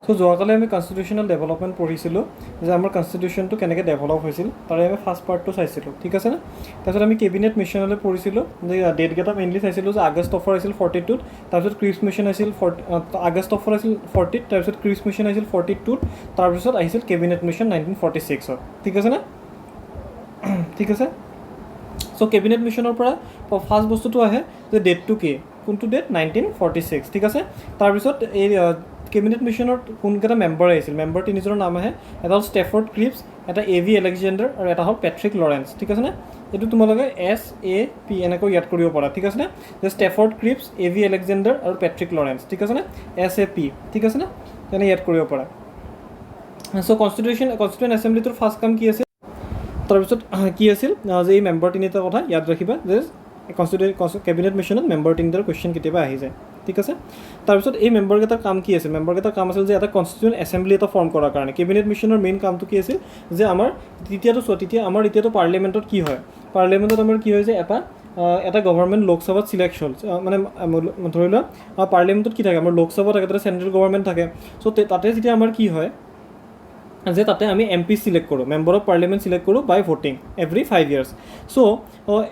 So যোৱাকালি আমি constitutional development পঢ়িছিলোঁ যে আমাৰ কনষ্টিটিউশ্যনটো কেনেকৈ ডেভেলপ হৈছিল তাৰে আমি ফাৰ্ষ্ট পাৰ্টটো চাইছিলোঁ ঠিক আছে নে তাৰপিছত আমি কেবিনেট মিছনলৈ পঢ়িছিলোঁ যে ডেটকেইটা মেইনলি চাইছিলোঁ যে আগষ্ট অফাৰ আছিল 42 তাৰপিছত ক্ৰিছ মিছন আছিল আগষ্ট অফাৰ আছিল 40 তাৰপিছত ক্ৰিছ মিছন আছিল 42 তাৰপিছত আহিছিল কেবিনেট মিছন 1946 ঠিক আছে নে ঠিক আছে সো কেবিনেট মিছনৰ পৰা ফাৰ্ষ্ট বস্তুটো আহে যে ডেটটো কি কোনটো ডেট 1946 ঠিক আছে তাৰপিছত এই কেবিনেট মিছনৰ কোনকেইটা মেম্বাৰ আহিছিল মেম্বাৰ তিনিজনৰ নাম আহে এটা হ'ল ষ্টেফৰ্ড ক্ৰিপছ এটা এভি এলেকজেণ্ডাৰ আৰু এটা হ'ল পেট্ৰিক লৰেন্স ঠিক আছে নে এইটো তোমালোকে SAP এনেকৈ ইয়াদ কৰিব পাৰা ঠিক আছে নে যে ষ্টেফৰ্ড ক্ৰিপছ এভি এলেকজেণ্ডাৰ আৰু পেট্ৰিক লৰেন্স ঠিক আছে নে SAP ঠিক আছে নে তেনে ইয়াদ কৰিব পাৰা সো কনষ্টিটিউণ্ট এছেম্বলিটোৰ ফাৰ্ষ্ট কাম কি আছিল তাৰপিছত কি আছিল যে এই মেম্বাৰ তিনিটাৰ কথা ইয়াদ ৰাখিবা যে কেবিনেট মিছনত মেম্বাৰ তিনিটাৰ কুৱেশ্যন কেতিয়াবা আহি যায় ঠিক আছে তাৰপিছত এই মেম্বাৰকেইটাৰ কাম কি আছিল মেম্বাৰকেইটাৰ কাম আছিল যে এটা কনষ্টিটিউণ্ট এছেম্বলি এটা ফৰ্ম কৰাৰ কাৰণে কেবিনেট মিছনৰ মেইন কামটো কি আছিল যে আমাৰ এতিয়াতো পাৰ্লিয়ামেণ্টত কি হয় পাৰ্লিয়ামেণ্টত আমাৰ কি হয় যে এটা গভৰ্ণমেণ্ট লোকসভাত চিলেক্ট হ'ল মানে ধৰি লোৱা পাৰ্লিয়ামেণ্টত কি থাকে আমাৰ লোকসভা থাকে তাতে চেণ্ট্ৰেল গভৰ্ণমেণ্ট থাকে চ' তাতে যেতিয়া আমাৰ কি হয় যে তাতে আমি MP চিলেক্ট কৰোঁ মেম্বাৰ অফ পাৰ্লিয়ামেণ্ট চিলেক্ট কৰোঁ বাই ভোটিং এভৰি 5 years চ'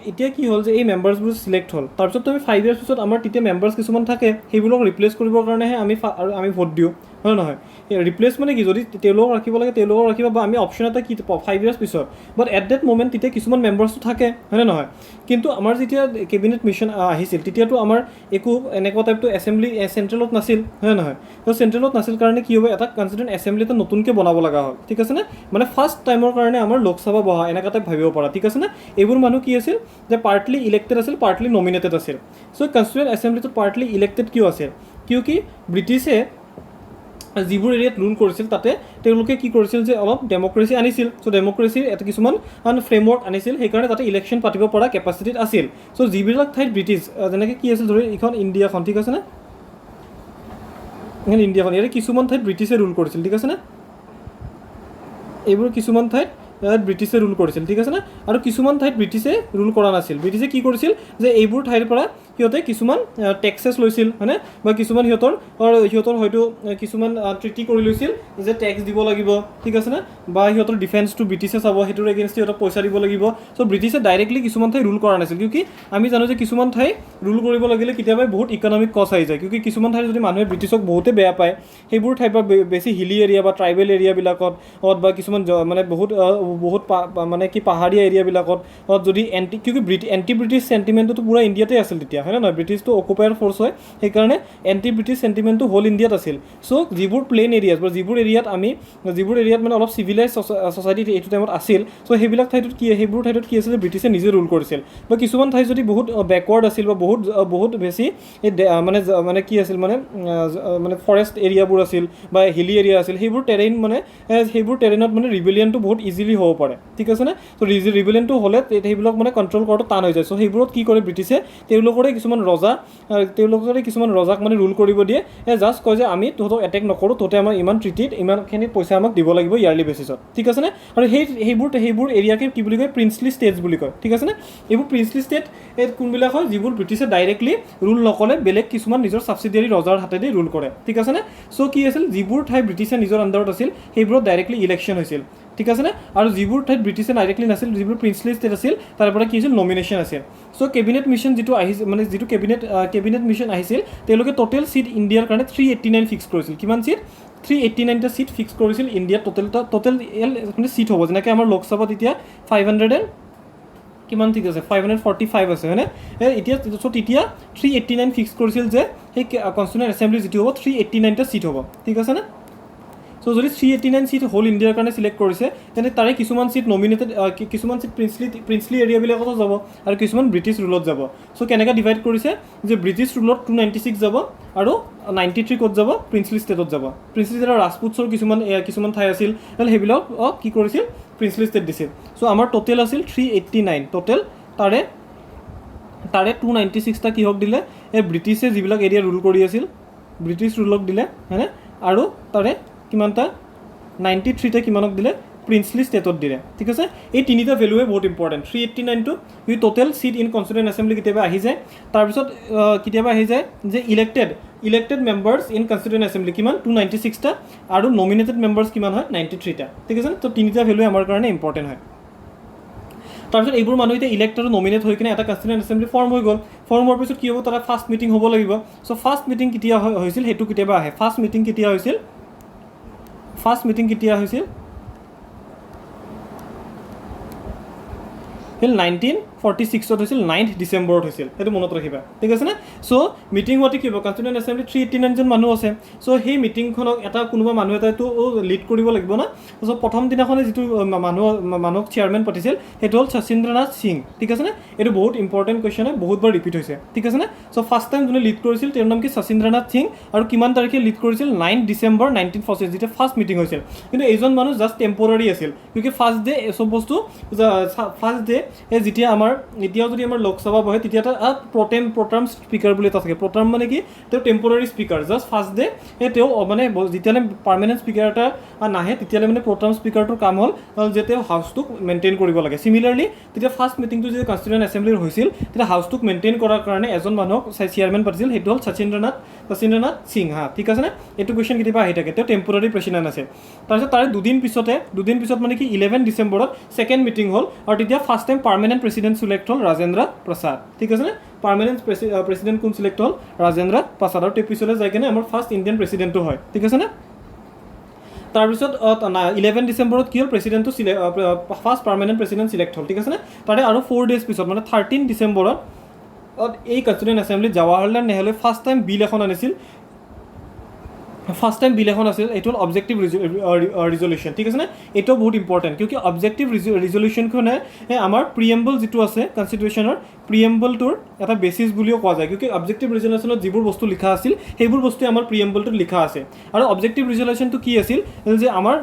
এতিয়া কি হ'ল যে এই মেম্বাৰ্ছবোৰ চিলেক্ট হ'ল তাৰপিছত আমি 5 years পিছত আমাৰ তেতিয়া মেম্বাৰ্ছ কিছুমান থাকে সেইবোৰক ৰিপ্লেচ কৰিবৰ কাৰণেহে আমি ভোট দিওঁ হয় নহয় ৰিপ্লেচ মানে কি যদি তেওঁলোকক ৰাখিব লাগে তেওঁলোকক ৰাখিব বা আমি অপশ্যন এটা কি পাওঁ 5 years পিছত বাট এট ডেট মোমেণ্ট তেতিয়া কিছুমান মেম্বাৰ্ছটো থাকে হয়নে নহয় কিন্তু আমাৰ যেতিয়া কেবিনেট মিছন আহিছিল তেতিয়াতো আমাৰ একো এনেকুৱা টাইপটো এছেম্বলি চেণ্ট্ৰেলত নাছিল হয় নহয় তো চেণ্ট্ৰেলত নাছিল কাৰণে কি হ'ব এটা কনষ্টিটিউণ্ট এছেম্বলি এটা নতুনকৈ বনাব লগা হ'ল ঠিক আছে নে মানে ফাৰ্ষ্ট টাইমৰ কাৰণে আমাৰ লোকসভা বহা এনেকুৱা টাইপ ভাবিব পৰা ঠিক আছে নে এইবোৰ মানুহ কি আছিল যে পাৰ্টলি ইলেক্টেড আছিল পাৰ্টলি নমিনেটেড আছিল চ' কনষ্টিটিউণ্ট এছেম্বলিটোত পাৰ্টলি ইলেক্টেড কিয় আছিল কিয় কি ব্ৰিটিছে যিবোৰ এৰিয়াত ৰুল কৰিছিল তাতে তেওঁলোকে কি কৰিছিল যে অলপ ডেমক্ৰেচি আনিছিল চ' ডেমক্ৰেচিৰ এটা কিছুমান ফ্ৰেমৱৰ্ক আনিছিল সেইকাৰণে তাতে ইলেকশ্যন পাতিব পৰা কেপাচিটিত আছিল চ' যিবিলাক ঠাইত ব্ৰিটিছ যেনেকৈ কি আছিল ধৰি এইখন ইণ্ডিয়াখন ঠিক আছে নে ইণ্ডিয়াখন ইয়াতে কিছুমান ঠাইত ব্ৰিটিছে ৰুল কৰিছিল ঠিক আছে নে এইবোৰ কিছুমান ঠাইত ব্ৰিটিছে ৰুল কৰিছিল ঠিক আছে নে আৰু কিছুমান ঠাইত ব্ৰিটিছে ৰুল কৰা নাছিল ব্ৰিটিছে কি কৰিছিল যে এইবোৰ ঠাইৰ পৰা সিহঁতে কিছুমান টেক্সেছ লৈছিল হয়নে বা কিছুমান সিহঁতৰ হয়তো কিছুমান ট্ৰিটি কৰি লৈছিল যে টেক্স দিব লাগিব ঠিক আছে নে বা সিহঁতৰ ডিফেন্সটো ব্ৰিটিছে চাব সেইটোৰ এগেইনষ্ট সিহঁতক পইচা দিব লাগিব চ' ব্ৰিটিছে ডাইৰেক্টলি কিছুমান ঠাই ৰুল কৰা নাছিল কিউকি আমি জানো যে কিছুমান ঠাই ৰুল কৰিব লাগিলে কেতিয়াবা বহুত ইকনমিক কষ্ট আহি যায় কিউকি কিছুমান ঠাইত যদি মানুহে ব্ৰিটিছক বহুতে বেয়া পায় সেইবোৰ ঠাইৰ পৰা বেছি হিলি এৰিয়া বা ট্ৰাইবেল এৰিয়াবিলাকত বা কিছুমান মানে বহুত মানে কি পাহাৰীয়া এৰিয়াবিলাকত যদি এণ্টি ব্ৰিটিছ চেণ্টিমেণ্টটো পূৰা ইণ্ডিয়াতে আছিল তেতিয়া হয় নহয় ব্ৰিটিছটো অকুপায়াৰ ফ'ৰ্চ হয় সেইকাৰণে এণ্টি ব্ৰিটিছ চেণ্টিমেণ্টটো হ'ল ইণ্ডিয়াত আছিল চ' যিবোৰ প্লেইন এৰিয়াছ বা যিবোৰ এৰিয়াত মানে অলপ চিভিলাইজ ছ'চাইটি এইটো টাইমত আছিল চ' সেইবোৰ ঠাইতত কি আছিল যে ব্ৰিটিছে নিজে ৰুল কৰিছিল বা কিছুমান ঠাইত যদি বহুত বেকৱাৰ্ড আছিল বা বহুত বেছি মানে কি আছিল মানে ফৰেষ্ট এৰিয়াবোৰ আছিল বা হিলি এৰিয়া আছিল সেইবোৰ টেৰেইনত মানে ৰিবেলিয়নটো বহুত ইজিলি হ'ব পাৰে ঠিক আছে নে ত' ৰিবেলিয়নটো হ'লে সেইবিলাক মানে কণ্ট্ৰল কৰাটো টান হৈ যায় চ' সেইবোৰত কি কৰে ব্ৰিটিছে তেওঁলোকৰে কিছুমান ৰজাক মানে ৰুল কৰিব দিয়ে জাষ্ট কয় যে আমি তহঁতক এটেক নকৰোঁ তহঁতে আমাৰ ইমান ট্ৰিটিত ইমানখিনি পইচা আমাক দিব লাগিব ইয়াৰলি বেচিছত ঠিক আছে নে আৰু সেইবোৰ এৰিয়াকে কি বুলি কয় প্ৰিন্সলি ষ্টেটছ বুলি কয় ঠিক আছে নে এইবোৰ প্ৰিন্সলি ষ্টেট কোনবিলাক হয় যিবোৰ ব্ৰিটিছে ডাইৰেক্টলি ৰুল নকৰে বেলেগ কিছুমান নিজৰ ছাবচিডিয়াৰী ৰজাৰ হাতেদি ৰুল কৰে ঠিক আছে নে চ' কি আছিল যিবোৰ ঠাই ব্ৰিটিছে নিজৰ আণ্ডাৰত আছিল সেইবোৰত ডাইৰেক্টলি ইলেকশ্যন হৈছিল ঠিক আছে নে আৰু যিবোৰ ঠাইত ব্ৰিটিছে ডাইৰেক্টলি নাছিল যিবোৰ প্ৰিন্সলি ষ্টেট আছিল তাৰ পৰা কি আছিল নমিনেশ্যন আছিল চ' কেবিনেট মিছন যিটো আহিছিল মানে যিটো কেবিনেট মিছন আহিছিল তেওঁলোকে টোটেল চিট ইণ্ডিয়াৰ কাৰণে 389 ফিক্স কৰিছিল কিমান চিট 389টা চিট ফিক্স কৰিছিল ইণ্ডিয়াত টোটেল মানে চিট হ'ব যেনেকৈ আমাৰ লোকসভাত এতিয়া 500 কিমান ঠিক আছে 545 আছে হয়নে এতিয়া চ' তেতিয়া 389 ফিক্স কৰিছিল যে সেই কনষ্টিটিউণ্ট এছেম্বলি যিটো হ'ব 389টা চিট হ'ব ঠিক আছে নে চ' যদি 389 চিট হ'ল ইণ্ডিয়াৰ কাৰণে চিলেক্ট কৰিছে তেন্তে তাৰে কিছুমান চিট নমিনেটেড কিছুমান চিট প্ৰিন্সলি এৰিয়াবিলাকতো যাব আৰু কিছুমান ব্ৰিটিছ ৰুলত যাব চ' কেনেকৈ ডিভাইড কৰিছে যে ব্ৰিটিছ ৰুলত 296 যাব আৰু 93 ক'ত যাব প্ৰিন্সলি ষ্টেটত যাব প্ৰিন্সলি ষ্টেটৰ ৰাজপুতছৰ কিছুমান ঠাই আছিল সেইবিলাক কি কৰিছিল প্ৰিন্সলি ষ্টেট দিছিল চ' আমাৰ টোটেল আছিল 389 টোটেল তাৰে 296টা কিহক দিলে এই ব্ৰিটিছে যিবিলাক এৰিয়া ৰুল কৰি আছিল ব্ৰিটিছ ৰুলক দিলে হয়নে আৰু তাৰে কিমানটা 93টা কিমানক দিলে প্ৰিন্সলি ষ্টেটত দিলে ঠিক আছে এই তিনিটা ভেলুৱে বহুত ইম্পৰ্টেণ্ট 389টো ই total seat in constituent assembly কেতিয়াবা আহি যায় তাৰপিছত কেতিয়াবা আহি যায় যে elected members in constituent assembly কিমান 296টা আৰু নমিনেটেড মেম্বাৰ্ছ কিমান হয় 93টা ঠিক আছে তো তিনিটা ভেলুৱে আমাৰ কাৰণে ইম্পৰ্টেণ্ট হয় তাৰপিছত এইবোৰ মানুহ এতিয়া ইলেক্ট আৰু নমিনেট হৈ কিনে এটা কনষ্টিটিউয়েণ্ট এছেম্বলি ফৰ্ম হৈ গ'ল ফৰ্ম হোৱাৰ পিছত কি হ'ব তাৰ ফাৰ্ষ্ট মিটিং হ'ব লাগিব চ' ফাৰ্ষ্ট মিটিং কেতিয়া হৈছিল সেইটো কেতিয়াবা আহে ফাৰ্ষ্ট মিটিং কেতিয়া হৈছিল 1946 হৈছিল 9 ডিচেম্বৰত হৈছিল সেইটো মনত ৰাখিবা ঠিক আছে না চ' মিটিং হোৱাতে কি হ'ব কনষ্টিটিউয়েণ্ট এছেম্বলি 389 জন মানুহ আছে চ' সেই মিটিংখনক এটা কোনোবা মানুহ এটাইতো লিড কৰিব লাগিব না চ' প্ৰথম দিনাখনে যিটো মানুহক চেয়াৰমেন পাতিছিল সেইটো হ'ল শচীন্দ্ৰনাথ সিং ঠিক আছে না এইটো বহুত ইম্পৰ্টেণ্ট কুৱেশ্যন হয় বহুতবাৰ ৰিপিট হৈছে ঠিক আছে না চ' ফাৰ্ষ্ট টাইম যোনে লিড কৰিছিল তেওঁৰ নাম কি শচীন্দ্ৰনাথ সিং আৰু কিমান তাৰিখে লিড কৰিছিল 9 ডিচেম্বৰ 1946 যেতিয়া ফাৰ্ষ্ট মিটিং হৈছিল কিন্তু এইজন মানুহ জাষ্ট টেম্পৰাৰী আছিল কিউকি ফাৰ্ষ্ট ডে চব বস্তু ফাৰ্ষ্ট ডে যেতিয়া আমাৰ এতিয়াও যদি আমাৰ লোকসভা বহে তেতিয়া এটা প্ৰটাৰ্ম স্পীকাৰ বুলি এটা থাকে প্ৰটাৰ্ম মানে কি তেওঁ temporary speaker just first day তেওঁ মানে যেতিয়ালৈ পাৰ্মানেণ্ট স্পীকাৰ এটা নাহে তেতিয়ালৈ মানে প্ৰটাৰ্ম স্পীকাৰটোৰ কাম হ'ল যে তেওঁ হাউচটোক মেইনটেইন কৰিব লাগে চিমিলাৰলি তেতিয়া ফাৰ্ষ্ট মিটিংটো যেতিয়া কনষ্টিটিউয়েণ্ট এছেম্বলিৰ হৈছিল তেতিয়া হাউচটোক মেইনটেইন কৰাৰ কাৰণে এজন মানুহক চেয়াৰমেন পাতিছিল সেইটো হ'ল শচীন্দ্ৰনাথ সিং হা ঠিক আছে নে এইটো কুৱেশ্যন কেতিয়াবা আহি থাকে তেওঁ টেম্পৰাৰী প্ৰেচিডেণ্ট আছে তাৰপিছত তাৰে দুদিন পিছত মানে কি 11 ডিচেম্বৰত ছেকেণ্ড মিটিং হ'ল আৰু তেতিয়া first time permanent president select হ'ল ৰাজেন্দ্ৰ প্ৰসাদ ঠিক আছে নে পাৰ্মানেণ্ট প্ৰেচিডেণ্ট কোন চিলেক্ট হ'ল ৰাজেন্দ্ৰ প্ৰসাদ আৰু তেওঁ পিছলৈ যাই কিনে আমাৰ ফাৰ্ষ্ট ইণ্ডিয়ান প্ৰেচিডেণ্টটো হয় ঠিক আছে নে তাৰপিছত 11 ডিচেম্বৰত কি হ'ল প্ৰেচিডেণ্টটো ফাৰ্ষ্ট পাৰ্মানেণ্ট প্ৰেচিডেণ্ট চিলেক্ট হ'ল ঠিক আছে নে তাৰে আৰু 4 ডেজ পিছত মানে 13 ডিচেম্বৰত এই কনষ্টিটিউয়েণ্ট এছেম্বলিত জৱাহৰলাল নেহৰুৱে ফাৰ্ষ্ট টাইম বিল এখন আছিল এইটো হ'ল অবজেক্টিভ ৰিজলিউশ্যন ঠিক আছে নে এইটোও বহুত ইম্পৰ্টেণ্ট কিউকি অবজেক্টিভ ৰিজলিউশ্যনখনে আমাৰ প্ৰিএম্বল যিটো আছে কনষ্টিটিউশ্যনৰ প্ৰিএম্বলটোৰ এটা বেচিছ বুলিও কোৱা যায় কিউকি অবজেক্টিভ ৰিজলিউশ্যনত যিবোৰ বস্তু লিখা আছিল সেইবোৰ বস্তুৱে আমাৰ প্ৰিএম্বলটোত লিখা আছে আৰু অবজেক্টিভ ৰিজলিউশ্যনটো কি আছিল যে আমাৰ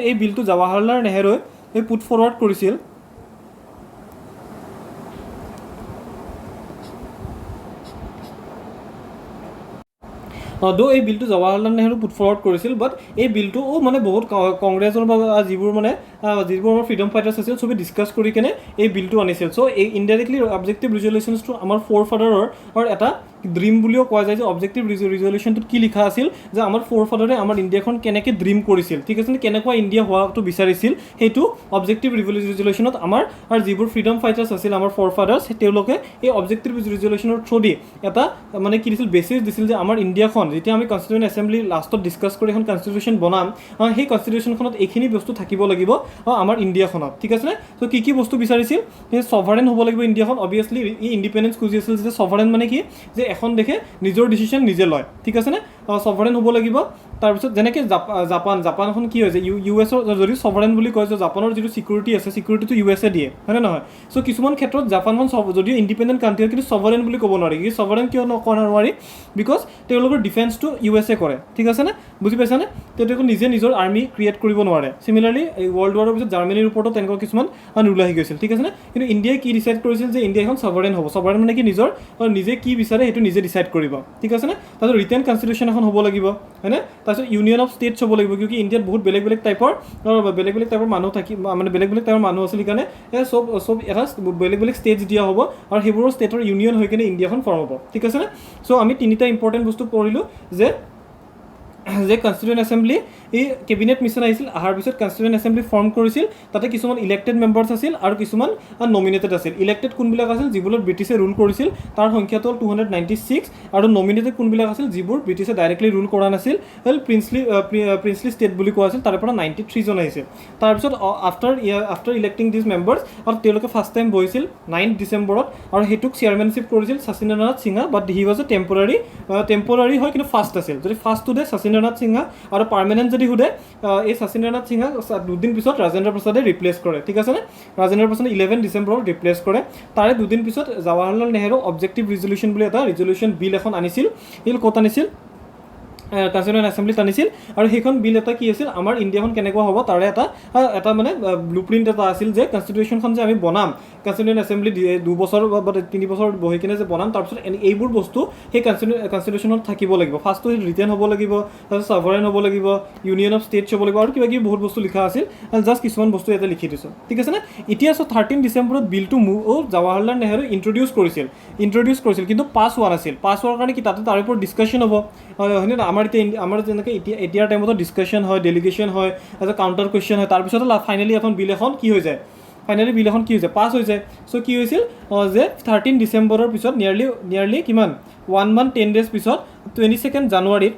এই বিলটো জৱাহৰলাল নেহৰুৱে পুট ফৰৱাৰ্ড কৰিছিল এই বিলটো জৱাহৰলাল নেহৰু পুট ফৰৱাৰ্ড কৰিছিল বাট এই বিলটো মানে বহুত কংগ্ৰেছৰ বা যিবোৰ আমাৰ ফ্ৰীডম ফাইটাৰ্ছ আছিল চবেই ডিছকাছ কৰি কিনে এই বিলটো আনিছিল চ' এই ইনডাইৰেক্টলি অবজেক্টিভ ৰিজলিউশ্যনছটো আমাৰ ফ'ৰ ফাদাৰৰ এটা ড্ৰিম বুলিও কোৱা যায় যে অবজেক্টিভ ৰিজলিউশ্যনটোত কি লিখা আছিল যে আমাৰ ফ'ৰ ফাদাৰে আমাৰ ইণ্ডিয়াখন কেনেকৈ ড্ৰিম কৰিছিল ঠিক আছে কেনেকুৱা ইণ্ডিয়া হোৱাটো বিচাৰিছিল সেইটো অবজেক্টিভ ৰিজলিউশ্যনত আমাৰ আৰু যিবোৰ ফ্ৰীডম ফাইটাৰ্ছ আছিল আমাৰ ফ'ৰ ফাদাৰ্ছ তেওঁলোকে এই অবজেক্টিভ ৰিজলিউশ্যনৰ থ্ৰুদি এটা মানে কি দিছিল বেচিছ দিছিল যে আমাৰ ইণ্ডিয়াখন যেতিয়া আমি কনষ্টিটিউয়েণ্ট এছেম্বলি লাষ্টত ডিছকাছ কৰি এখন কনষ্টিটিউশ্যন বনাম সেই কনষ্টিটিউশ্যনখনত এইখিনি বস্তু থাকিব লাগিব আমাৰ ইণ্ডিয়াখনত ঠিক আছে ত' কি বস্তু বিচাৰিছিল সেই ছভাৰেন হ'ব লাগিব ইণ্ডিয়াখন অবভিয়াছলি ই ইণ্ডিপেণ্ডেঞ্চ খুজি আছিল যে ছভাৰেন মানে কি যে এখন দেশে নিজৰ ডিচিশ্যন নিজে লয় ঠিক আছে নে ছভাৰেন হ'ব লাগিব তাৰপিছত যেনেকৈ জাপানখন কি হৈছে ইউ এছৰ যদি ছভাৰেন বুলি কয় যে জাপানৰ যিটো চিকিউৰিটি আছে চিকিউৰিটিটো ইউ এছে দিয়ে হয়নে নহয় চ' কিছুমান ক্ষেত্ৰত জাপানখন যদিও ইণ্ডিপেণ্ডেণ্ট কাণ্ট্ৰি কিন্তু ছভাৰেন বুলি ক'ব নোৱাৰি কি ছভাৰেন কিয় ক'ব নোৱাৰি বিকজ তেওঁলোকৰ ডিফেন্সটো ইউ এছে কৰে ঠিক আছে নে বুজি পাইছানে তেওঁলোকে নিজে নিজৰ আৰ্মি ক্ৰিয়েট কৰিব নোৱাৰে চিমিলাৰলি এই ৱৰ্ল্ড ৱাৰৰ পিছত জাৰ্মানীৰ ওপৰতো তেনেকুৱা কিছুমান ৰুল আহি গৈছিল ঠিক আছে নে কিন্তু ইণ্ডিয়াই কি ডিচাইড কৰিছিল যে ইণ্ডিয়া এখন ছভাৰেন হ'ব ছভাৰেন মানে কি নিজে কি বিচাৰে সেইটো নিজে ডিচাইড কৰিব ঠিক আছে নে তাৰপিছত ৰিটেন কনষ্টিটিউশ্যন এখন হ'ব লাগিব হয়নে তাৰপিছত ইউনিয়ন অফ ষ্টেটছ হ'ব লাগিব কিউকি ইণ্ডিয়াত বহুত বেলেগ টাইপৰ মানুহ মানে বেলেগ টাইপৰ মানুহ আছিল সেইকাৰণে চব এটা বেলেগ ষ্টেটছ দিয়া হ'ব আৰু সেইবোৰৰ ষ্টেটৰ ইউনিয়ন হৈ কিনে ইণ্ডিয়াখন ফৰ্ম হ'ব ঠিক আছে নে চ' আমি তিনিটা ইম্পৰ্টেণ্ট বস্তু পঢ়িলোঁ যে কনষ্টিটিউয়েণ্ট এছেম্বলি এই কেবিনেট মিছন আহিছিল অহাৰ পিছত কনষ্টিটিউয়েণ্ট এছেম্বলি ফৰ্ম কৰিছিল তাতে কিছুমান ইলেক্টেড মেম্বাৰ্ছ আছিল আৰু কিছুমান নমিনেটেড আছিল ইলেক্টেড কোনবিলাক আছিল যিবোৰত ব্ৰিটিছে ৰুল কৰিছিল তাৰ সংখ্যাটো হ'ল 296 আৰু নমিনেটেড কোনবিলাক আছিল যিবোৰ ব্ৰিটিছে ডাইৰেক্টলি ৰুল কৰা নাছিল প্ৰিন্সলি ষ্টেট বুলি কোৱা আছিল তাৰে পৰা 93 জন আহিছিল তাৰপিছত আফটাৰ ইলেক্টিং দিছ মেম্বাৰ্ছ আৰু তেওঁলোকে ফাৰ্ষ্ট টাইম বহিছিল 9 ডিচেম্বৰত আৰু সেইটোক চেয়াৰমেনশ্বিপ কৰিছিল Sachindranath Sinha but he was a temporary হয় কিন্তু ফাৰ্ষ্ট আছিল যদি ফাৰ্ষ্ট সোধে শচীন্দ্ৰনাথ সিংহা আৰু পাৰ্মানেণ্ট যদি সোধে এই শচীন্দ্ৰনাথ সিংহাক দুদিন পিছত ৰাজেন্দ্ৰ প্ৰসাদে ৰিপ্লেচ কৰে ঠিক আছে নে ৰাজেন্দ্ৰ প্ৰসাদে 11 ডিচেম্বৰত ৰিপ্লেচ কৰে তাৰে দুদিন পিছত জৱাহৰলাল নেহৰু অবজেক্টিভ ৰিজলিউশ্যন বুলি এটা ৰিজলিউশ্যন বিল এখন আনিছিল ক'ত আনিছিল কনষ্টিটিউয়েণ্ট এছেম্বলিত আনিছিল আৰু সেইখন বিল এটা কি আছিল আমাৰ ইণ্ডিয়াখন কেনেকুৱা হ'ব তাৰে এটা মানে ব্লু প্ৰিণ্ট এটা আছিল যে কনষ্টিটিউশ্যনখন যে আমি বনাম কনষ্টিটিউয়েণ্ট এছেম্বলি 2 বছৰ বা 3 বছৰ বহি কিনে যে বনাম তাৰপিছত এইবোৰ বস্তু সেই কনষ্টিটিউশ্যনত থাকিব লাগিব ফাৰ্ষ্টটো ৰিটেন হ'ব লাগিব তাৰপিছত ছাভাৰেন হ'ব লাগিব ইউনিয়ন অফ ষ্টেটছ হ'ব লাগিব আৰু কিবা কিবি বহুত বস্তু লিখা আছিল জাষ্ট কিছুমান বস্তু ইয়াতে লিখি দিছোঁ ঠিক আছে নে এতিয়া 13 ডিচেম্বৰত বিলটো জৱাহৰলাল নেহেৰু ইণ্ট্ৰডিউচ কৰিছিল কিন্তু পাছ হোৱা নাছিল পাছ হোৱাৰ কাৰণে কি তাতে তাৰ ওপৰত ডিছকাশ্যন হ'ব হয়নে আমাৰ যেনেকৈ এতিয়াৰ টাইমতো ডিছকাশ্যন হয় ডেলিগেশ্যন হয় তাৰপিছত কাউণ্টাৰ কুৱেশ্যন হয় তাৰপিছতে ফাইনেলি বিল এখন কি হৈ যায় পাছ হৈ যায় চ' কি হৈছিল যে 13 ডিচেম্বৰৰ পিছত নিয়াৰলি কিমান 1 month 10 days পিছত 22nd জানুৱাৰীত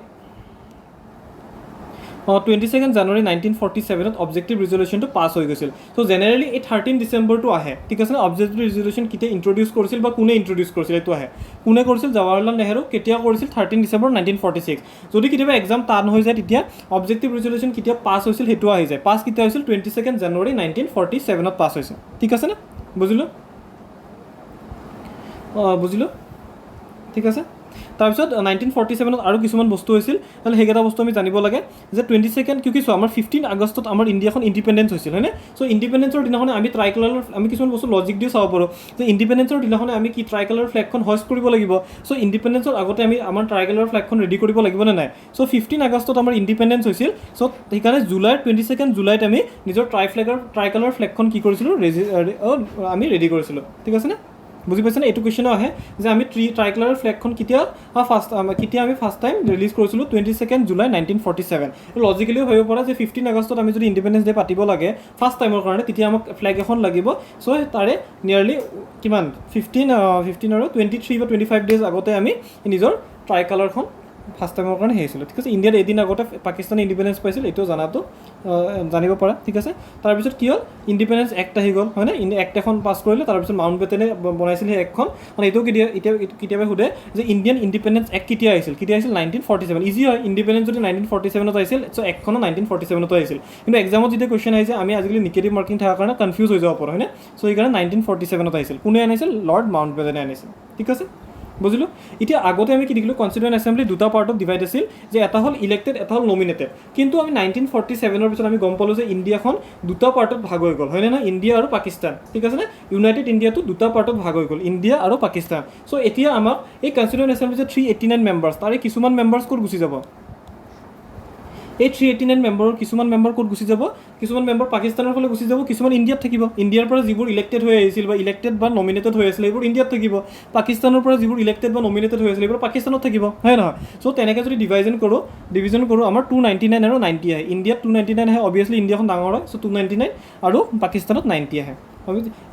22nd জানুৱাৰী 1947ত অবজেক্টিভ ৰিজলিউশ্যনটো পাছ হৈ গৈছিল চ' জেনেৰেলি এই 13 ডিচেম্বৰটো আহে ঠিক আছে অবজেক্টিভ ৰিজলিউশ্যন কেতিয়া ইণ্ট্ৰডিউচ কৰিছিল বা কোনে ইণ্ট্ৰডিউচ কৰিছিল এইটো আহে কোনে কৰিছিল জৱাহৰলাল নেহেৰু কেতিয়া কৰিছিল 13 ডিচেম্বৰ 1946 যদি কেতিয়াবা এক্সাম টান হৈ যায় তেতিয়া অবজেক্টিভ ৰিজলিউশ্যন কেতিয়া পাছ হৈছিল সেইটো আহি যায় পাছ কেতিয়া হৈছিল 22nd জানুৱাৰী 1947ত পাছ হৈছে ঠিক আছে নে বুজিলোঁ ঠিক আছে তাৰপিছত 1947ত আৰু কিছুমান বস্তু হৈছিল তাহলে সেইকেইটা বস্তু আমি জানিব লাগে যে 22nd কিউকি চোৱা আমাৰ 15 আগষ্টত আমাৰ ইণ্ডিয়াখন ইণ্ডিপেণ্ডেন্স হৈছিল হয়নে চ' ইণ্ডিপেণ্ডেন্সৰ দিনাখনে আমি ট্ৰাইকালাৰ আমি কিছুমান বস্তু লজিক দি চাব পাৰোঁ যে ইণ্ডিপেণ্ডেন্সৰ দিনাখনে আমি কি ট্ৰাইকালাৰ ফ্লেগখন হষ্ট কৰিব লাগিব চ' ইণ্ডিপেণ্ডেন্সৰ আগতে আমি আমাৰ ট্ৰাইকালাৰ ফ্লেগখন ৰেডি কৰিব লাগিব নে নাই চ' 15 আগষ্টত আমাৰ ইণ্ডিপেণ্ডেন্স হৈছিল চ' সেইকাৰণে 22nd জুলাইত আমি নিজৰ ট্ৰাইকালাৰ ফ্লেগখন কি কৰিছিলোঁ আমি ৰেডি কৰিছিলোঁ ঠিক আছে নে বুজি পাইছেনে এইটো কুৱেশ্যনো আহে যে আমি ট্ৰাইকালাৰ ফ্লেগখন কেতিয়া আমি ফাৰ্ষ্ট টাইম ৰিলিজ কৰিছিলোঁ 22nd জুলাই 1947 লজিকেলিও ভাবিব পৰা যে 15 আগষ্টত আমি যদি ইণ্ডিপেণ্ডেন্স ডে পাতিব লাগে ফাৰ্ষ্ট টাইমৰ কাৰণে তেতিয়া আমাক ফ্লেগ এখন লাগিব চ' তাৰে নিয়াৰলি কিমান 15 আৰু 23 বা 25 ডেজ আগতে আমি নিজৰ ট্ৰাইকালাৰখন ফাৰ্ষ্ট টাইমৰ কাৰণে আহিছিলোঁ ঠিক আছে ইণ্ডিয়াত এদিন আগতে পাকিস্তানে ইণ্ডিপেণ্ডেন্স পাইছিল এইটো জানিব পৰা ঠিক আছে তাৰপিছত কি হ'ল ইণ্ডিপেণ্ডেন্স এক্ট আহি গ'ল হয়নে এক্ট এখন পাছ কৰিলে তাৰপিছত মাউণ্ট বেটেনে বনাইছিল সেই এক্টখন মানে এইটো কেতিয়াবা সোধে যে ইণ্ডিয়ান ইণ্ডিপেণ্ডেন্স এক্ট কেতিয়া আহিছিল 1947 ইজি হয় ইণ্ডিপেণ্ডেন্স যদি 1947ত আহিছিল চ' এক্টখনো 1947ত আহিছিল কিন্তু এক্সামত যেতিয়া কুৱেশ্যন আহিছে আমি আজিকালি নিগেটিভ মাৰ্কিং থকাৰ কাৰণে কনফিউজ হৈ যাব পাৰোঁ হয়নে চ' সেইকাৰণে 1947ত আহিছিল কোনে আনিছিল লৰ্ড মাউণ্ট বেটেনে আনিছিল ঠিক আছে বুজিলোঁ এতিয়া আগতে আমি কি দেখিলোঁ কনষ্টিটিউয়েণ্ট এছেম্বলি দুটা পাৰ্টত ডিভাইড আছিল যে এটা হ'ল ইলেক্টেড এটা হ'ল নমিনেটেড কিন্তু আমি 1947ৰ পিছত আমি গম পালোঁ যে ইণ্ডিয়াখন দুটা পাৰ্টত ভাগ হৈ গ'ল হয়নে নহয় ইণ্ডিয়া আৰু পাকিস্তান ঠিক আছে নে ইউনাইটেড ইণ্ডিয়াটো দুটা পাৰ্টত ভাগ হৈ গ'ল ইণ্ডিয়া আৰু পাকিস্তান চ' এতিয়া আমাক এই কনষ্টিটিউয়েণ্ট এছেম্বলি যে 389 মেম্বাৰ্ছ তাৰে কিছুমান মেম্বাৰ্ছ ক'ত গুচি যাব এই 389 মেম্বাৰৰ কিছুমান মেম্বাৰ ক'ত গুচি যাব কিছুমান মেম্বাৰ পাকিস্তানৰ ফালে গুচি যাব কিছুমান ইণ্ডিয়াত থাকিব ইণ্ডিয়াৰ পৰা যিবোৰ ইলেক্টেড হৈ আহিছিল বা ইলেক্টেড বা নমিনেটেড হৈ আছিল এইবোৰ ইণ্ডিয়াত থাকিব পাকিস্তানৰ পৰা যিবোৰ ইলেক্টেড বা নমিনেটেড হৈ আছিল এইবোৰ পাকিস্তানত থাকিব হয় নহয় চ' তেনেকৈ যদি ডিভিজন কৰোঁ আমাৰ 299 আৰু 90 আহে ইণ্ডিয়াত 299 আহে অভিয়াছলি ইণ্ডিয়াখন ডাঙৰ হয় চ' 299 আৰু পাকিস্তানত 90 আহে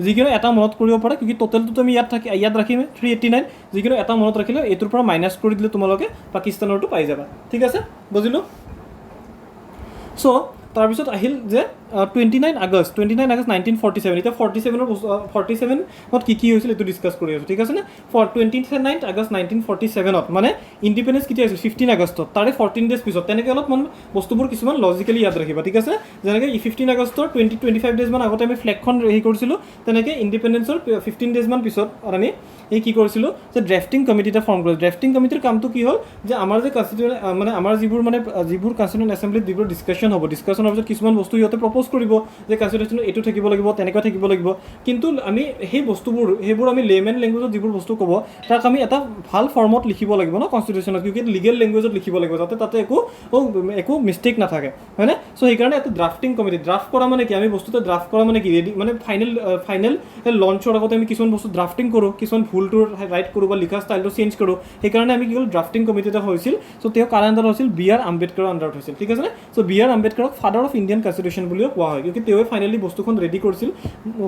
যিকোনো এটা মনত কৰিব পাৰে কিউকি টোটেলটো আমি ইয়াত ৰাখিম 389 যিকোনো এটা মনত ৰাখিলে এইটোৰ পৰা মাইনাছ কৰি দিলে তোমালোকে পাকিস্তানৰটো পাই যাবা ঠিক আছে বুজিলোঁ চ' তাৰপিছত আহিল যে 29 আগষ্ট 1947 এতিয়া 47ত কি হৈছিল এইটো ডিছকাছ কৰি আছোঁ ঠিক আছে নে 29 আগষ্ট 1947ত মানে ইণ্ডিপেণ্ডেন্স কেতিয়া হৈছিল 15 আগষ্টত তাৰে 14 ডেজ পিছত তেনেকৈ অলপমান বস্তুবোৰ কিছুমান লজিকেলি ইয়াদ ৰাখিবা ঠিক আছে যেনেকৈ 15 আগষ্টৰ 25 ডেজমান আগতে আমি ফ্লেগখন হেৰি কৰিছিলোঁ তেনেকৈ ইণ্ডিপেণ্ডেন্সৰ 15 ডেজমান পিছত আমি এই কি কৰিছিলোঁ যে ড্ৰাফটিং কমিটি এটা ফৰ্ম কৰিলোঁ ড্ৰাফটিং কমিটিৰ কামটো কি হ'ল যে আমাৰ যে কনষ্টিটিউয়েণ্ট মানে আমাৰ যিবোৰ কনষ্টিটিউয়েণ্ট এছেম্বলিত যিবোৰ ডিছকাশ্যন হ'ব ডিছকাশ্যনৰ পিছত কিছুমান বস্তু সিহঁতে প্ৰপ'জ কৰিব যে কনষ্টিটিউশ্যন এইটো থাকিব লাগিব তেনেকুৱা থাকিব লাগিব কিন্তু আমি সেই সেইবোৰ আমি লেমেন লেংগুৱেজত যিবোৰ বস্তু ক'ব তাক আমি এটা ভাল ফৰ্মত লিখিব লাগিব ন কনষ্টিটিউশ্যনত কিউকি লিগেল লেংগুৱেজত লিখিব লাগিব যাতে তাতে একো মিষ্টেক নাথাকে হয়নে চ' সেইকাৰণে এটা ড্ৰাফটিং কমিটি ড্ৰাফ্ট কৰা মানে কি আমি বস্তুটো ড্ৰাফ্ট কৰা মানে কি ৰেডি মানে ফাইনেল লঞ্চৰ আগতে আমি কিছুমান বস্তু ড্ৰাফটিং কৰোঁ কিছুমান ভুলটো ৰাইট কৰোঁ বা লিখা ষ্টাইলটো চেঞ্জ কৰোঁ সেইকাৰণে আমি কি হ'ল ড্ৰাফটিং কমিটি এটা হৈছিল চ' তেওঁ কাৰ আণ্ডাৰত হৈছিল বি আৰ আম্বেদকাৰৰ আণ্ডাৰত হৈছিল ঠিক আছে নে চ' বি আৰ আম্বেদকাৰক ফাদাৰ অফ ইণ্ডিয়ান কনষ্টিটিউশ্যন বুলিও কোৱা হয় কিউকি তেওঁ ফাইনেলি বস্তুখন ৰেডি কৰিছিল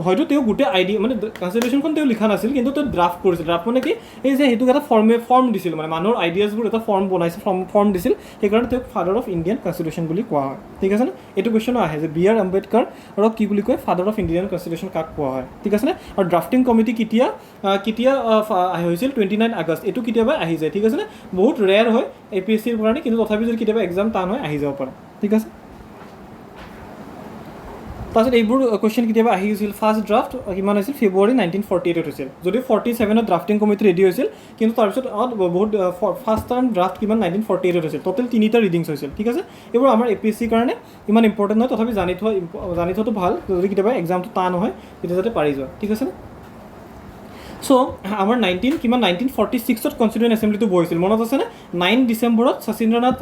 হয়তো তেওঁ গোটেই আইডিয়া মানে কনষ্টিটিউশ্যনখন তেওঁ লিখা নাছিল কিন্তু তেওঁ ড্ৰাফ্ট কৰিছিল ড্ৰাফ্ট মানে কি এই যে সেইটোক এটা ফৰ্ম দিছিল মানে মানুহৰ আইডিয়াছবোৰ এটা ফৰ্ম বনাইছিল ফৰ্ম দিছিল সেইকাৰণে তেওঁক ফাদাৰ অফ ইণ্ডিয়ান কনষ্টিটিউশ্যন বুলি কোৱা হয় ঠিক আছে নে এইটো কুৱেশ্যনো আহে যে বি আৰ আম্বেদকাৰক কি বুলি কয় ফাদাৰ অফ ইণ্ডিয়ান কনষ্টিটিউশ্যন কাক কোৱা হয় ঠিক আছে নে আৰু ড্ৰাফটিং কমিটি কেতিয়া হৈছিল 29 আগষ্ট এইটো কেতিয়াবা আহি যায় ঠিক আছে নে বহুত ৰেয়াৰ হয় APSCৰ কাৰণে কিন্তু তথাপি যদি কেতিয়াবা এক্সাম টান হয় আহি যাব পাৰে ঠিক আছে তাৰপিছত এইবোৰ কুৱেশ্যন কেতিয়াবা আহি গৈছিল ফাৰ্ষ্ট ড্ৰাফ্ট কিমান হৈছিল ফেব্ৰুৱাৰী 1948 হৈছিল যদিও 47ত ড্ৰাফটিং কমিটি ৰেডি হৈছিল কিন্তু তাৰপিছত বহুত ফাৰ্ষ্ট টাইম ড্ৰাফ্ট কিমান 1948 হৈছিল টোটেল 3টা ৰিডিংছ হৈছিল ঠিক আছে এইবোৰ আমাৰ APSC কাৰণে ইমান ইম্পৰ্টেণ্ট নহয় তথাপি জানি থোৱাটো ভাল যদি কেতিয়াবা এক্সামটো টান হয় তেতিয়া যাতে পাৰি যোৱা ঠিক আছে চ' আমাৰ 1946ত কনষ্টিটিউৱেণ্ট এছেম্বলিটো বহিছিল মনত আছেনে 9 ডিচেম্বৰত শচীন্দ্ৰনাথ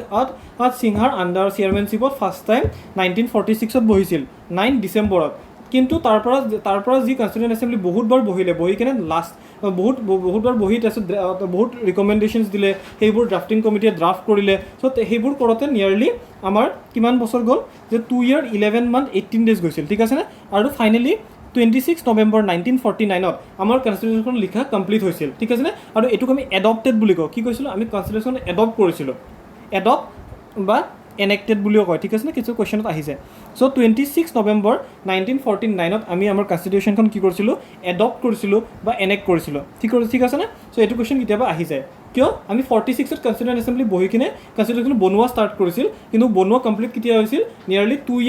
সিনহাৰ আণ্ডাৰ চেয়াৰমেনশ্বিপত ফাৰ্ষ্ট টাইম 1946ত বহিছিল 9 ডিচেম্বৰত কিন্তু তাৰ পৰা যি কনষ্টিটিউৱেণ্ট এছেম্বলি বহুতবাৰ বহি কেনে লাষ্ট বহুতবাৰ বহি তাৰপিছত বহুত ৰিকমেণ্ডেশ্যনছ দিলে সেইবোৰ ড্ৰাফটিং কমিটিয়ে ড্ৰাফ্ট কৰিলে চ' সেইবোৰ কৰোঁতে নিয়াৰলি আমাৰ কিমান বছৰ গ'ল যে 2 year 11 month 18 days গৈছিল ঠিক আছেনে আৰু ফাইনেলি 26 নৱেম্বৰ 1949ত আমাৰ কনষ্টিটিউশ্যনখন লিখা কমপ্লিট হৈছিল ঠিক আছেনে আৰু এইটোক আমি এডপ্টেড বুলি কওঁ কি কৈছিলোঁ আমি কনষ্টিটিউশ্যন এডপ্ট কৰিছিলোঁ এডপ্ট বা এনেক্টেড বুলিও কয় ঠিক আছে না কিছু কুৱেশ্যনত আহিছে চ' 26 নৱেম্বৰ 1949ত আমি আমাৰ কনষ্টিটিউশ্যনখন কি কৰিছিলোঁ এডপ্ট কৰিছিলোঁ বা এনেক্ট কৰিছিলোঁ ঠিক আছে না চ' এইটো কুৱেশ্যন কেতিয়াবা আহি যায় কিয় আমি 46ত কনষ্টিটিউৱেণ্ট এছেম্বলি বহি কিনে কনষ্টিটিউশ্যন বনোৱা ষ্টাৰ্ট কৰিছিল কিন্তু বনোৱা কমপ্লিট কেতিয়া হৈছিল নিয়াৰলি 2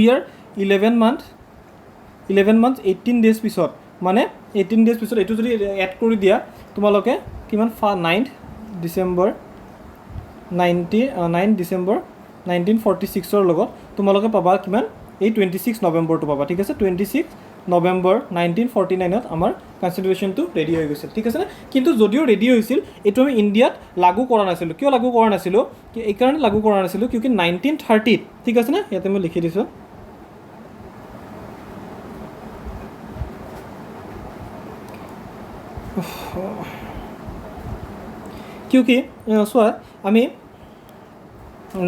year 11 month 18 days পিছত মানে 18 days পিছত এইটো যদি এড কৰি দিয়া তোমালোকে কিমান 9 ডিচেম্বৰ 1946ৰ লগত তোমালোকে পাবা কিমান এই 26 নৱেম্বৰটো পাবা ঠিক আছে 26 নৱেম্বৰ 1949ত আমাৰ কনষ্টিটিউশ্যনটো ৰেডি হৈ গৈছিল ঠিক আছে কিন্তু যদিও ৰেডি হৈছিল এইটো আমি ইণ্ডিয়াত লাগু কৰা নাছিলোঁ কিয় লাগু কৰা নাছিলোঁ এইকাৰণে লাগু কৰা নাছিলোঁ কিয় 1930ত ঠিক আছে না ইয়াতে মই লিখি দিছোঁ क्योंकि चोৱা আমি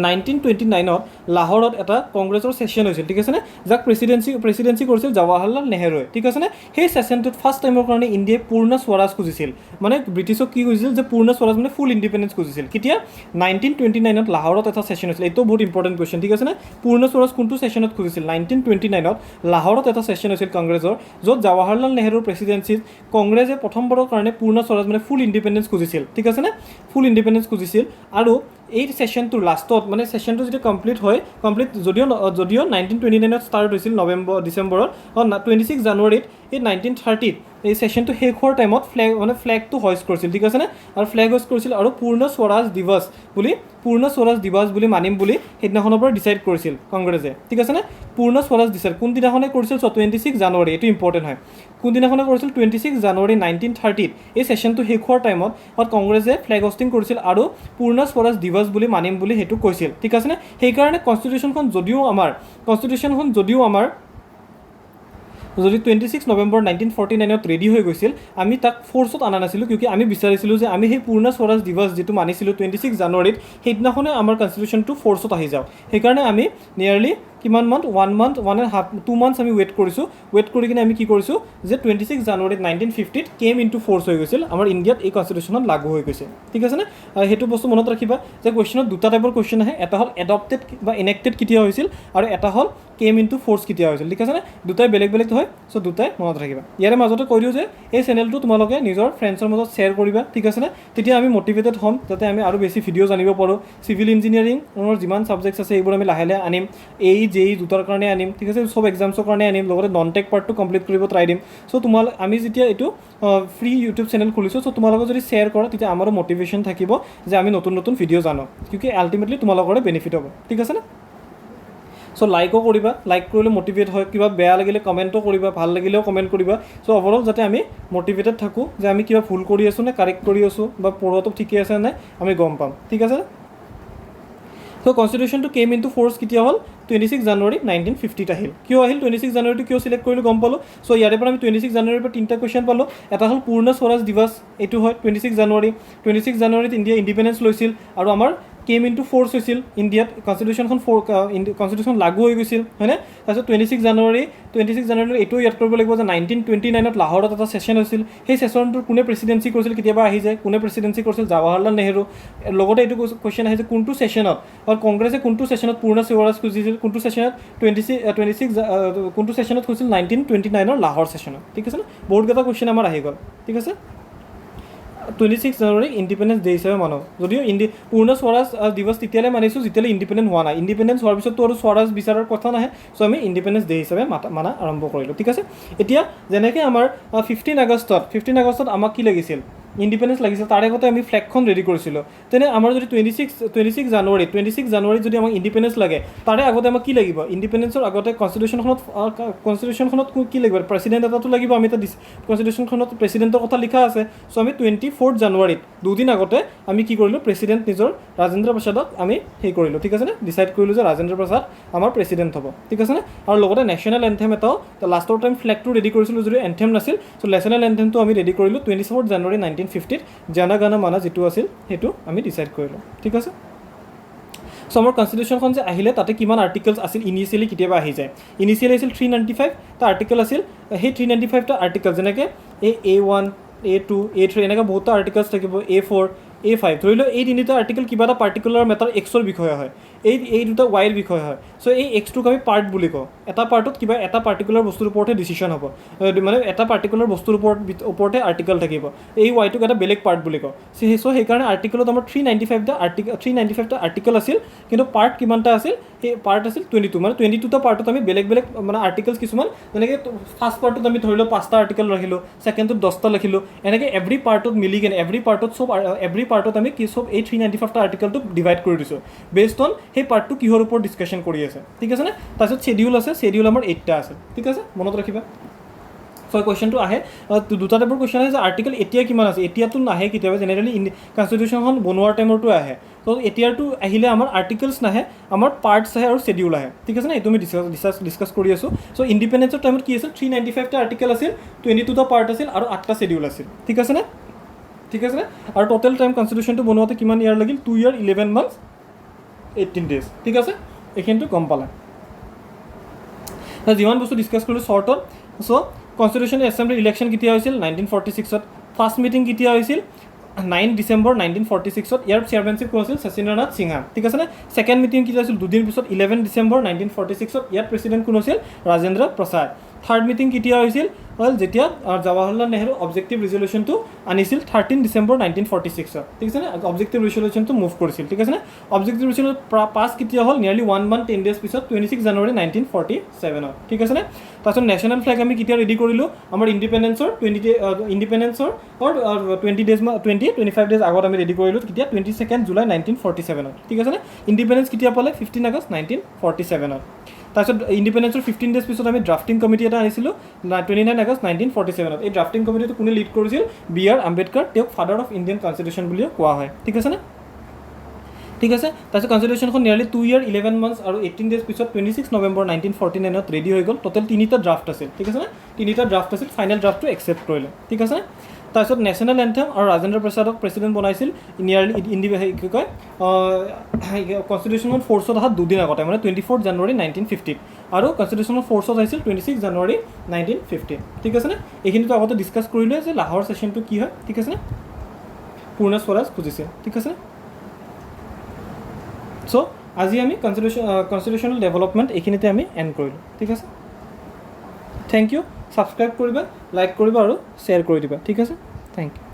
1929ত লাহোৰত এটা কংগ্ৰেছৰ সেশ্যন হৈছিল ঠিক আছে না যাক প্ৰেচিডেন্সি কৰিছিল জৱাহৰলাল নেহৰুৱে ঠিক আছে না সেই সেশ্যনটোত ফাৰ্ষ্ট টাইমৰ কাৰণে ইণ্ডিয়াই পূৰ্ণ স্বৰাজ খুজিছিল মানে ব্ৰিটিছক কি কৈছিল যে পূৰ্ণ স্বৰাজ মানে ফুল ইণ্ডিপেণ্ডেন্স খুজিছিল কেতিয়া 1929ত লাহোৰত এটা সেশ্যন হৈছিল এইটো বহুত ইম্পৰ্টেণ্ট কুৱেশ্যন ঠিক আছে না পূৰ্ণ স্বৰাজ কোনটো সেশ্যনত খুজিছিল 1929ত লাহোৰত এটা সেশ্যন হৈছিল কংগ্ৰেছৰ য'ত জৱাহৰলাল নেহৰুৰ প্ৰেচিডেন্সিত কংগ্ৰেছে প্ৰথমবাৰৰ কাৰণে পূৰ্ণ স্বৰাজ মানে ফুল ইণ্ডিপেণ্ডেন্স খুজিছিল ঠিক আছে না ফুল ইণ্ডিপেণ্ডেন্স খুজিছিল আৰু এই সেশ্যনটোৰ লাষ্টত মানে সেশ্যনটো যেতিয়া কমপ্লিট যদিও 1929ত ষ্টাৰ্ট হৈছিল ডিচেম্বৰত 26 জানুৱাৰীত এই 1930ত এই সেশ্যনটো শেষ হোৱাৰ টাইমত ফ্লেগটো হইষ্ট কৰিছিল ঠিক আছে না আৰু ফ্লেগ হইষ্ট কৰিছিল আৰু পূৰ্ণ স্বৰাজ দিৱস বুলি মানিম বুলি সেইদিনাখনৰ পৰা ডিচাইড কৰিছিল কংগ্ৰেছে ঠিক আছে না পূৰ্ণ স্বৰাজ ডিচাইড কোনদিনাখনে কৰিছিল 26 জানুৱাৰী এইটো ইম্পৰ্টেণ্ট হয় কোনদিনাখনে কৰিছিল 26 জানুৱাৰী 1930ত এই সেশ্যনটো শেষ হোৱাৰ টাইমত কংগ্ৰেছে ফ্লেগ হোষ্টিং কৰিছিল আৰু পূৰ্ণ স্বৰাজ দিৱস বুলি মানিম বুলি সেইটো কৈছিল ঠিক আছে না সেইকাৰণে কনষ্টিটিউশ্যনখন যদিও আমাৰ যদি 26 নৱেম্বৰ 1949ত ৰেডি হৈ গৈছিল আমি তাক ফ'ৰ্চত অনা নাছিলোঁ কিয় আমি বিচাৰিছিলোঁ যে আমি সেই পূৰ্ণ স্বৰাজ দিৱস যিটো মানিছিলোঁ 26 জানুৱাৰীত সেইদিনাখনে আমাৰ কনষ্টিটিউশ্যনটো ফ'ৰ্চত আহি যাওঁ সেইকাৰণে আমি নিয়াৰলি কিমান মান্থ 2 months আমি ৱেইট কৰি কিনে আমি কি কৰিছোঁ যে 26 জানুৱাৰীত 1950ত কেম ইনটু ফ'ৰ্চ হৈ গৈছিল আমাৰ ইণ্ডিয়াত এই কনষ্টিটিউশ্যনত লাগু হৈ গৈছে ঠিক আছে নে সেইটো বস্তু মনত ৰাখিবা যে কুৱেশ্যনত দুটা টাইপৰ কুৱেশ্যন আহে এটা হ'ল এডপ্টেড বা ইনেক্টেড কেতিয়া হৈছিল আৰু এটা হ'ল কেম ইনটু ফ'ৰ্চ কেতিয়া হৈছিল ঠিক আছে নে দুটাই বেলেগ হয় চ' দুটাই মনত ৰাখিবা ইয়াৰে মাজতে কৈ দিওঁ যে এই চেনেলটো তোমালোকে নিজৰ ফ্ৰেণ্ডছৰ মাজত শ্বেয়াৰ কৰিবা ঠিক আছে নে তেতিয়া আমি মটিভেটেড হ'ম যাতে আমি আৰু বেছি ভিডিঅ' জানিব পাৰোঁ চিভিল ইঞ্জিনিয়াৰিং আমাৰ যিমান ছাবজেক্টছ আছে এইবোৰ আমি লাহে আনিম যেই দুটাৰ কাৰণে আনিম ঠিক আছে সব এক্সামছৰ কাৰণে আনিম লগতে নন টেক পাৰ্টটো কমপ্লিট কৰিব ট্ৰাই দিম চ' আমি যেতিয়া এইটো ফ্ৰী ইউটিউব চেনেল খুলিছোঁ চ' তোমালোকে যদি শ্বেয়াৰ কৰা তেতিয়া আমাৰো মটিভেশ্যন থাকিব যে আমি নতুন ভিডিঅ' জানো কিউকি আল্টিমেটলি তোমালোকৰে বেনিফিট হ'ব ঠিক আছে নে চ' লাইকো কৰিবা লাইক কৰিলে মটিভেট হয় কিবা বেয়া লাগিলে কমেণ্টো কৰিবা ভাল লাগিলেও কমেণ্ট কৰিবা চ' অভাৰঅল যাতে আমি মটিভেটেড থাকোঁ যে আমি কিবা ভুল কৰি আছোঁ নে কাৰেক্ট কৰি আছোঁ বা পঢ়োৱাটো ঠিকে আছে নে আমি গম পাম ঠিক আছে চ' কনষ্টিটিউশ্যনটো কেম ইনটু ফ'ৰ্চ কেতিয়া হ'ল 26 জানুৱাৰী 1950ত আহিল কিয় আহিল 26 জানুৱাৰীটো কিয় চিলেক্ট কৰিলোঁ গম পালোঁ চ' ইয়াৰে পৰা আমি 26 জানুৱাৰীৰ পৰা তিনিটা কুৱেশ্যন পালোঁ এটা হ'ল পূৰ্ণ স্বৰাজ দিৱস এইটো হয় 26 জানুৱাৰীত ইণ্ডিয়া ইণ্ডিপেণ্ডেঞ্চ লৈছিল আৰু আমাৰ কেম ইনটু ফ'ৰ্চ হৈছিল ইণ্ডিয়াত কনষ্টিটিউশ্যন লাগু হৈ গৈছিল হয়নে তাৰপিছত 26 জানুৱাৰীত এইটো ইয়াত কৰিব লাগিব যে 1929ত লাহোৰত এটা ছেশ্যন হৈছিল সেই ছেশ্যনটোৰ কোনে প্ৰেচিডেঞ্চি কৰিছিল কেতিয়াবা আহি যায় কোনে প্ৰেচিডেঞ্চি কৰিছিল জৱাহৰলাল নেহৰু লগতে এইটো কুৱেশ্যন আহিছে কোনটো ছেশ্যনত আৰু কংগ্ৰেছে কোনটো ছেশ্যনত পূৰ্ণ স্বৰাজ খুজিছিল কোনটো ছেশ্যনত 26 কোনটো ছেশ্যনত হৈছিল 1929ৰ লাহোৰ ছেশ্যনত ঠিক আছে ন বহুতকেইটা কুৱেশ্যন আমাৰ আহি গ'ল ঠিক আছে 26 জানুৱাৰী ইণ্ডিপেণ্ডেঞ্চ ডে হিচাপে মানো যদিও পূৰ্ণ স্বৰাজ দিৱস তেতিয়ালৈ মানিছোঁ যেতিয়ালৈ ইণ্ডিপেণ্ডেণ্ট হোৱা নাই ইণ্ডিপেণ্ডেঞ্চ হোৱাৰ পিছততো আৰু স্বৰাজ বিচাৰৰ কথা নাহে চ' আমি ইণ্ডিপেণ্ডেঞ্চ ডে হিচাপে মানা আৰম্ভ কৰিলোঁ ঠিক আছে এতিয়া যেনেকৈ আমাৰ 15 আগষ্টত আমাক কি লাগিছিল ইণ্ডিপেণ্ডেঞ্চ লাগিছিল তাৰ আগতে আমি ফ্লেগখন ৰেডি কৰিছিলোঁ তেনে আমাৰ যদি 26 জানুৱাৰীত যদি আমাক ইণ্ডিপেণ্ডেঞ্চ লাগে তাৰে আগতে আমাক কি লাগিব ইণ্ডিপেণ্ডেঞ্চৰ আগতে কনষ্টিটিউশ্যনখনত কি লাগিব প্ৰেচিডেণ্ট এটাতো লাগিব আমি এটা কনষ্টিটিউশ্যনখনত প্ৰেচিডেণ্টৰ কথা লিখা আছে চ' আমি 24 জানুৱাৰীত দুদিন আগতে আমি কি কৰিলোঁ প্ৰেচিডেণ্ট নিজৰ ৰাজেন্দ্ৰ প্ৰসাদক আমি সেই কৰিলোঁ ঠিক আছে নে ডিচাইড কৰিলোঁ যে ৰাজেন্দ্ৰ প্ৰসাদ আমাৰ প্ৰেচিডেণ্ট হ'ব ঠিক আছে নে আৰু লগতে নেশ্যনেল এন্থেম এটাও লাষ্টৰ টাইম ফ্লেগটো ৰেডি কৰিছিলোঁ যদিও এন্থেম নাছিল চ' নেশ্যনেল এন্থেমটো আমি ৰেডি কৰিলোঁ 24 জানুৱাৰী 1950 জানা গানা মানা যিটো আছিল সেইটো আমি ডিচাইড কৰিলোঁ ঠিক আছে চ' আমাৰ কনষ্টিটিউশ্যনখন যে আহিলে তাতে কিমান আৰ্টিকেলছ আছিল ইনিচিয়েলি কেতিয়াবা আহি যায় ইনিচিয়েলি আছিল 395টা আৰ্টিকেল আছিল সেই 395টা আৰ্টিকেল যেনেকৈ A1 A2 A3 এনেকৈ বহুতো আৰ্টিকেলছ থাকিব A4 A5 ধৰি লওক এই তিনিটা আৰ্টিকেল কিবা এটা পাৰ্টিকুলাৰ মেটাৰ এক্সৰ বিষয়ে হয় এই দুটা ৱাইৰ বিষয়ে হয় চ' এই এক্সটোক আমি পাৰ্ট বুলি কওঁ এটা পাৰ্টত কিবা এটা পাৰ্টিকুলাৰ বস্তুৰ ওপৰতহে ডিচিশ্যন হ'ব মানে এটা পাৰ্টিকুলাৰ বস্তুৰ ওপৰতে আৰ্টিকেল থাকিব এই ৱাইটোক এটা বেলেগ পাৰ্ট বুলি কওঁ চ' সেইকাৰণে আৰ্টিকেলত আমাৰ 395টা আৰ্টিকেল আছিল কিন্তু পাৰ্ট কিমানটা আছিল সেই পাৰ্ট আছিল 22 মানে 22টা পাৰ্টত আমি বেলেগ মানে আৰ্টিকেলছ কিছুমান যেনেকৈ ফাৰ্ষ্ট পাৰ্টত আমি ধৰি লওক 5টা আৰ্টিকেল ৰাখিলোঁ ছেকেণ্ডটোত 10টা লিখিলোঁ এনেকৈ এভৰি পাৰ্টত মিলি কেনে এভৰি পাৰ্টত আমি কি চব এই 395টা আৰ্টিকেলটোক ডিভাইড কৰি দিছোঁ বেছড অন সেই পাৰ্টটো কিহৰ ওপৰত ডিছকাশ্যন কৰি আছে ঠিক আছে নে তাৰপিছত শেডিউল আছে শেডিউল আমাৰ 8টা আছে ঠিক আছে মনত ৰাখিবা চ' কুৱেশ্যনটো আহে দুটা টাইপৰ কুৱেশ্যন আহে যে আৰ্টিকেল এতিয়া কিমান আছে এতিয়াতো নাহে কেতিয়াবা জেনেৰেলি কনষ্টিটিউশ্যনখন বনোৱাৰ টাইমতো আহে ত' এতিয়াৰটো আহিলে আমাৰ আৰ্টিকেলছ নাহে আমাৰ পাৰ্টছ আহে আৰু শেডিউল আহে ঠিক আছে নে এইটো আমি ডিছকাছ কৰি আছোঁ চ' ইণ্ডিপেণ্ডেঞ্চৰ টাইমত কি আছিল 395টা আৰ্টিকেল আছিল 22টা পাৰ্ট আছিল আৰু 8টা শেডিউল আছিল ঠিক আছে নে আৰু টোটেল টাইম কনষ্টিটিউশ্যনটো বনোৱাতে কিমান ইয়াৰ লাগিল 2 year 11 months 18 days ঠিক আছে এইখিনিটো গম পালে যিমান বস্তু ডিছকাছ কৰিলোঁ শ্বৰ্টত চ' কনষ্টিটিউশ্যন এছেম্বলি ইলেকশ্যন কেতিয়া হৈছিল 1946ত ফাৰ্ষ্ট মিটিং কেতিয়া হৈছিল 9 ডিচেম্বৰ 1946ত ইয়াৰ চেয়াৰমেনশ্বিপ কোন আছিল শচীন্দ্ৰনাথ সিনহা ঠিক আছে নে ছেকেণ্ড মিটিং কেতিয়া হৈছিল দুদিন পিছত 11 ডিচেম্বৰ 1946ত ইয়াৰ প্ৰেচিডেণ্ট কোন আছিল ৰাজেন্দ্ৰ প্ৰসাদ থাৰ্ড মিটিং কেতিয়া হৈছিল যেতিয়া জৱাহৰলাল নেহৰু অবজেক্টিভ ৰিজলিউশ্যনটো আনিছিল 13 ডিচেম্বৰ 1946ত ঠিক আছে নে অবজেক্টিভ ৰিজলিউশ্যনটো মুভ কৰিছিল ঠিক আছে নে অবজেক্টিভ ৰিজলিউশ্যন পাছ কেতিয়া হ'ল নিয়াৰলি 1 month 10 days পিছত 26 জানুৱাৰী 1947ত ঠিক আছে নে তাৰপিছত নেশ্যনেল ফ্লেগ আমি কেতিয়া ৰেডি কৰিলোঁ আমাৰ ইণ্ডিপেণ্ডেঞ্চৰ 25 days আগত আমি ৰেডি কৰিলোঁ কেতিয়া 22 জুলাই 1947ত ঠিক আছে নে ইণ্ডিপেণ্ডেঞ্চ কেতিয়া পালে 15 আগষ্ট 1947ত তাৰপিছত ইণ্ডিপেণ্ডেঞ্চৰ 15 days পিছত আমি ড্ৰাফটিং কমিটি এটা আনিছিলোঁ 29 আগষ্ট 1947ত এই ড্ৰাফটিং কমিটিটো কোনে লিড কৰিছিল B.R. আম্বেদকাৰ তেওঁক ফাদাৰ অফ ইণ্ডিয়ান কনষ্টিটিউশ্যন বুলিও কোৱা হয় ঠিক আছে নে ঠিক আছে তাৰপিছত কনষ্টিটিউশ্যনখন নিয়াৰলি 2 year 11 months আৰু 18 days পিছত 26 নৱেম্বৰ 1949ত ৰেডি হৈ গ'ল টোটেল 3টা ড্ৰাফ্ট আছিল ঠিক আছে নে 3টা ড্ৰাফ্ট আছিল ফাইনেল ড্ৰাফ্টটো একচেপ্ট কৰিলে ঠিক আছে তাৰপিছত নেশ্যনেল এন্থেম আৰু ৰাজেন্দ্ৰ প্ৰসাদক প্ৰেচিডেণ্ট বনাইছিল নিয়াৰলি কি কয় কনষ্টিটিউশ্যনৰ ফ'ৰ্চত অহা দুদিন আগতে মানে 24 জানুৱাৰী 1950 আৰু কনষ্টিটিউশ্যনৰ ফ'ৰ্চত আহিছিল 26 জানুৱাৰী 1950 ঠিক আছে নে এইখিনিতো আগতে ডিছকাছ কৰিলোৱে যে লাহোৰ ছেশ্যনটো কি হয় ঠিক আছে নে পূৰ্ণ স্বৰাজ খুজিছে ঠিক আছে চ' আজি আমি কনষ্টিটিউশ্যনেল ডেভেলপমেণ্ট এইখিনিতে আমি এণ্ড কৰিলোঁ ঠিক আছে থেংক ইউ ছাবস্ক্ৰাইব কৰিবা লাইক কৰিবা আৰু শ্বেয়াৰ কৰি দিবা ঠিক আছে থেংক ইউ